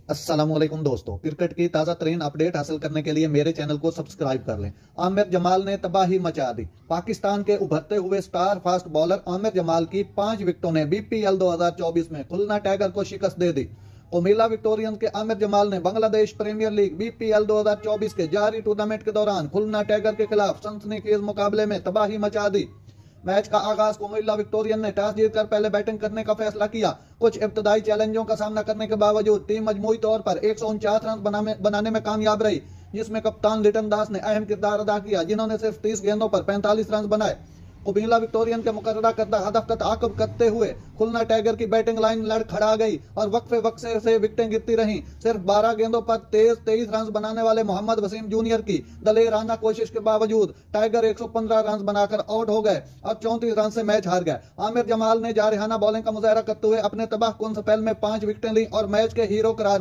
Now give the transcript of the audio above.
अस्सलामुअलैकुम दोस्तों, क्रिकेट की ताजा तरीन अपडेट हासिल करने के लिए मेरे चैनल को सब्सक्राइब कर लें। आमिर जमाल ने तबाही मचा दी। पाकिस्तान के उभरते हुए star fast bowler Aamir Jamal की 5 विकेटों ने बीपीएल 2024 में खुलना टाइगर को शिकस्त दे दी। कोमिला विक्टोरियंस के आमिर जमाल ने बांग्लादेश प्रीमियर लीग बीपीएल 2024 के जारी टूर्नामेंट के दौरान खुलना टाइगर के खिलाफ सनसनीखेज मुकाबले में तबाही मचा दी। मैच का आगाज कोमिला विक्टोरियन ने टॉस जीतकर पहले बैटिंग करने का फैसला किया। कुछ इब्तदाई चैलेंजों का सामना करने के बावजूद टीम मजमूई तौर पर 149 रन बनाने में कामयाब रही, जिसमें कप्तान लिटन दास ने अहम किरदार अदा किया, जिन्होंने सिर्फ 30 गेंदों पर 45 रन बनाए। कोमिला विक्टोरियन के मुकर्ररा करदा हदफ का ताक़ुब करते हुए खुलना टाइगर की बैटिंग लाइन लड़खड़ा गई और वक्फे वक्फे से विकेटें गिरती रहीं। सिर्फ 12 गेंदों पर 23 रन बनाने वाले मोहम्मद वसीम जूनियर की दलेराना कोशिश के बावजूद टाइगर 115 रन बनाकर आउट हो गए और 34 रन से मैच हार गए। आमिर जमाल ने जारहाना बॉलिंग का मुजाहरा करते हुए अपने तबाहकुन स्पेल में 5 विकेटें ली और मैच के हीरो करार